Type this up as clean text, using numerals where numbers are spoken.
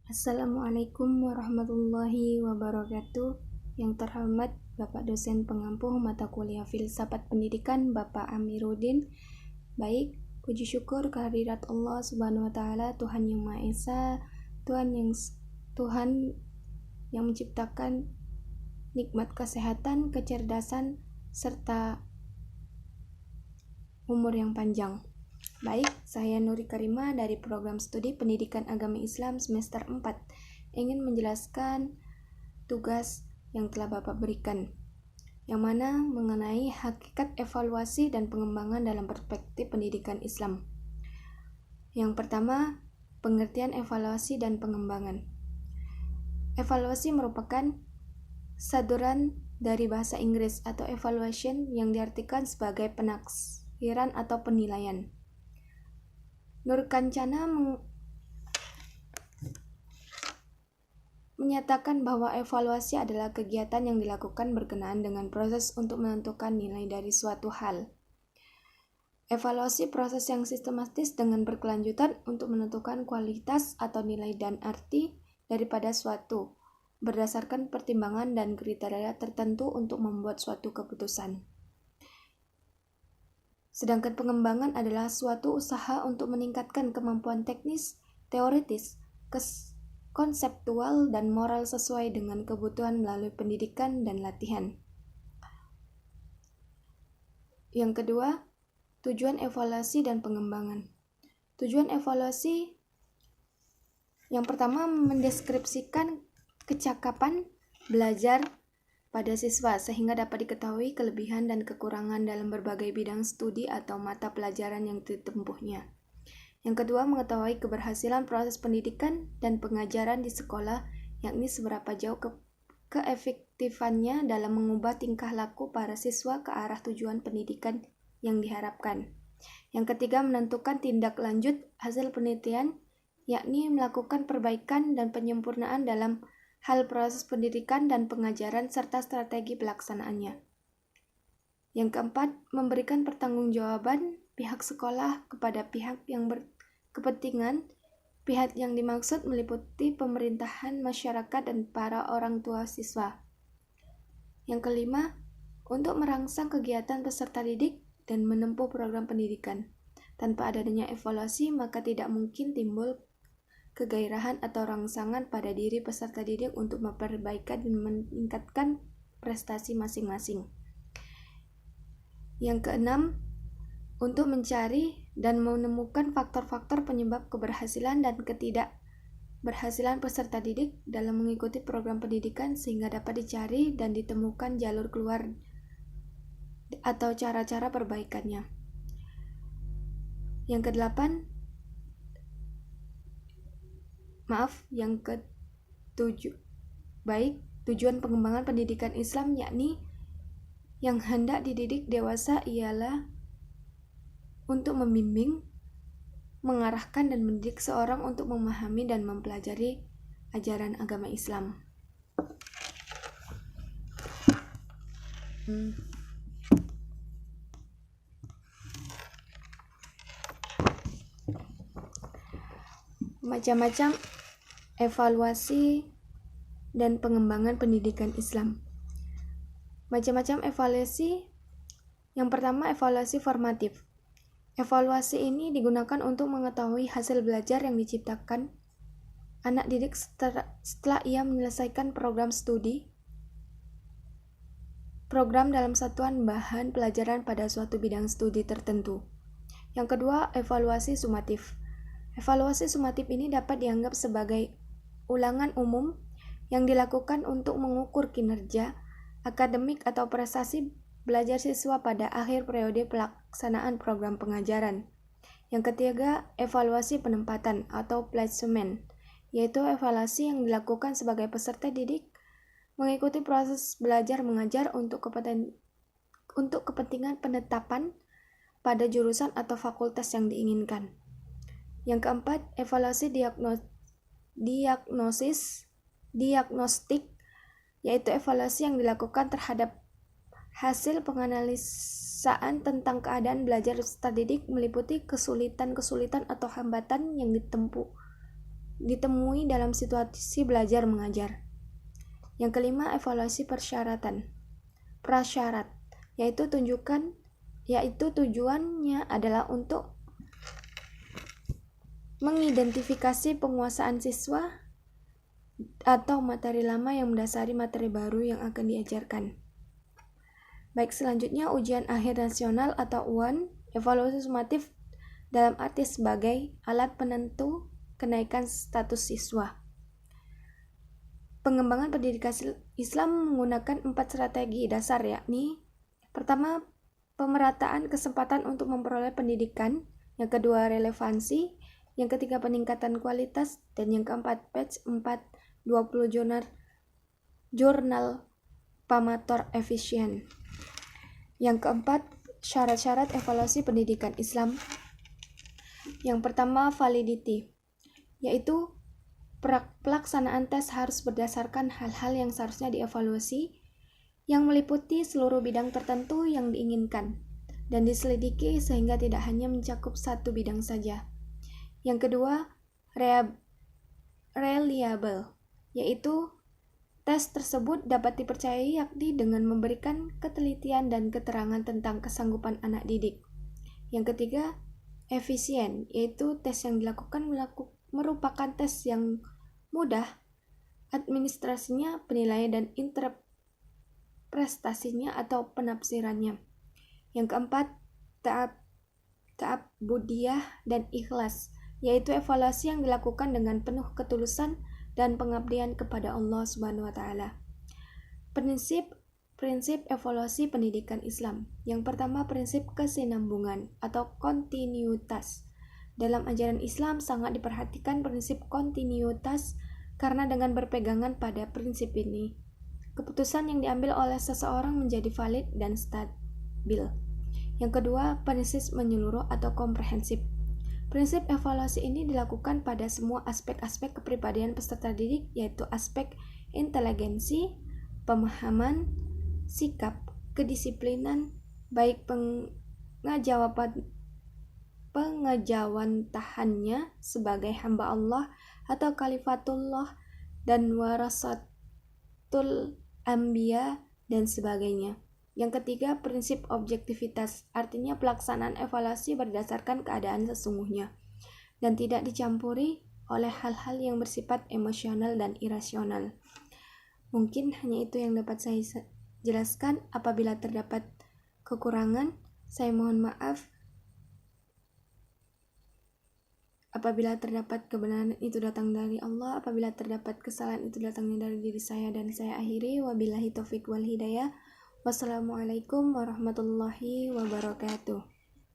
Assalamualaikum warahmatullahi wabarakatuh. Yang terhormat Bapak dosen pengampu mata kuliah Filsafat Pendidikan Bapak Amiruddin. Baik, puji syukur kehadirat Allah Subhanahu wa taala, Tuhan yang Maha Esa, Tuhan yang menciptakan nikmat kesehatan, kecerdasan serta umur yang panjang. Baik, saya Nuri Karima dari Program Studi Pendidikan Agama Islam semester 4 ingin menjelaskan tugas yang telah Bapak berikan, yang mana mengenai hakikat evaluasi dan pengembangan dalam perspektif pendidikan Islam. Yang pertama, pengertian evaluasi dan pengembangan. Evaluasi merupakan saduran dari bahasa Inggris atau evaluation yang diartikan sebagai penaksiran atau penilaian. Nur Kancana menyatakan bahwa evaluasi adalah kegiatan yang dilakukan berkenaan dengan proses untuk menentukan nilai dari suatu hal. Evaluasi proses yang sistematis dengan berkelanjutan untuk menentukan kualitas atau nilai dan arti daripada suatu, berdasarkan pertimbangan dan kriteria tertentu untuk membuat suatu keputusan. Sedangkan pengembangan adalah suatu usaha untuk meningkatkan kemampuan teknis, teoritis, konseptual, dan moral sesuai dengan kebutuhan melalui pendidikan dan latihan. Yang kedua, tujuan evaluasi dan pengembangan. Tujuan evaluasi yang pertama mendeskripsikan kecakapan belajar pada siswa sehingga dapat diketahui kelebihan dan kekurangan dalam berbagai bidang studi atau mata pelajaran yang ditempuhnya. Yang kedua, mengetahui keberhasilan proses pendidikan dan pengajaran di sekolah, yakni seberapa jauh keefektifannya dalam mengubah tingkah laku para siswa ke arah tujuan pendidikan yang diharapkan. Yang ketiga, menentukan tindak lanjut hasil penelitian, yakni melakukan perbaikan dan penyempurnaan dalam hal proses pendidikan dan pengajaran serta strategi pelaksanaannya. Yang keempat, memberikan pertanggungjawaban pihak sekolah kepada pihak yang berkepentingan. Pihak yang dimaksud meliputi pemerintahan, masyarakat, dan para orang tua siswa. Yang kelima, untuk merangsang kegiatan peserta didik dan menempuh program pendidikan. Tanpa adanya evaluasi, maka tidak mungkin timbul kegairahan atau rangsangan pada diri peserta didik untuk memperbaikan dan meningkatkan prestasi masing-masing. Yang keenam, untuk mencari dan menemukan faktor-faktor penyebab keberhasilan dan ketidakberhasilan peserta didik dalam mengikuti program pendidikan sehingga dapat dicari dan ditemukan jalur keluar atau cara-cara perbaikannya. Yang kedelapan, tujuan pengembangan pendidikan Islam yakni yang hendak dididik dewasa ialah untuk membimbing, mengarahkan dan mendidik seorang untuk memahami dan mempelajari ajaran agama Islam. Macam-macam evaluasi dan pengembangan pendidikan Islam. Macam-macam evaluasi. Yang pertama, evaluasi formatif. Evaluasi ini digunakan untuk mengetahui hasil belajar yang diciptakan anak didik setelah ia menyelesaikan program studi, program dalam satuan bahan pelajaran pada suatu bidang studi tertentu. Yang kedua, evaluasi sumatif. Evaluasi sumatif ini dapat dianggap sebagai ulangan umum yang dilakukan untuk mengukur kinerja akademik atau prestasi belajar siswa pada akhir periode pelaksanaan program pengajaran. Yang ketiga, evaluasi penempatan atau placement, yaitu evaluasi yang dilakukan sebagai peserta didik mengikuti proses belajar mengajar untuk kepentingan penetapan pada jurusan atau fakultas yang diinginkan. Yang keempat, evaluasi diagnostik, yaitu evaluasi yang dilakukan terhadap hasil penganalisaan tentang keadaan belajar peserta didik meliputi kesulitan atau hambatan yang ditempuh ditemui dalam situasi belajar mengajar. Yang kelima, evaluasi prasyarat, yaitu tujuannya adalah untuk mengidentifikasi penguasaan siswa atau materi lama yang mendasari materi baru yang akan diajarkan. Baik, selanjutnya ujian akhir nasional atau UAN, evaluasi sumatif dalam arti sebagai alat penentu kenaikan status siswa. Pengembangan pendidikan Islam menggunakan 4 strategi dasar, yakni pertama, pemerataan kesempatan untuk memperoleh pendidikan, yang kedua, relevansi, yang ketiga, peningkatan kualitas, dan yang keempat, page 4, 20 jurnal pamator efisien. Yang keempat, syarat-syarat evaluasi pendidikan Islam. Yang pertama, validity, yaitu pelaksanaan tes harus berdasarkan hal-hal yang seharusnya dievaluasi, yang meliputi seluruh bidang tertentu yang diinginkan, dan diselidiki sehingga tidak hanya mencakup satu bidang saja. Yang kedua, reliable, yaitu tes tersebut dapat dipercayai yakni dengan memberikan ketelitian dan keterangan tentang kesanggupan anak didik. Yang ketiga, efisien, yaitu tes yang dilakukan merupakan tes yang mudah, administrasinya, penilaian dan interpretasinya atau penafsirannya. Yang keempat, ta'abudiyah dan ikhlas, yaitu evaluasi yang dilakukan dengan penuh ketulusan dan pengabdian kepada Allah Subhanahu wa taala. Prinsip evaluasi pendidikan Islam. Yang pertama, prinsip kesinambungan atau kontinuitas. Dalam ajaran Islam sangat diperhatikan prinsip kontinuitas karena dengan berpegangan pada prinsip ini, keputusan yang diambil oleh seseorang menjadi valid dan stabil. Yang kedua, prinsip menyeluruh atau komprehensif. Prinsip evaluasi ini dilakukan pada semua aspek-aspek kepribadian peserta didik, yaitu aspek inteligensi, pemahaman, sikap, kedisiplinan, baik pengejawantahannya sebagai hamba Allah atau kalifatullah dan warasatul anbiya dan sebagainya. Yang ketiga, prinsip objektivitas, artinya pelaksanaan evaluasi berdasarkan keadaan sesungguhnya dan tidak dicampuri oleh hal-hal yang bersifat emosional dan irasional. Mungkin hanya itu yang dapat saya jelaskan. Apabila terdapat kekurangan, saya mohon maaf. Apabila terdapat kebenaran, itu datang dari Allah. Apabila terdapat kesalahan, itu datangnya dari diri saya. Dan saya akhiri, wabillahi taufiq wal hidayah. Wassalamualaikum warahmatullahi wabarakatuh.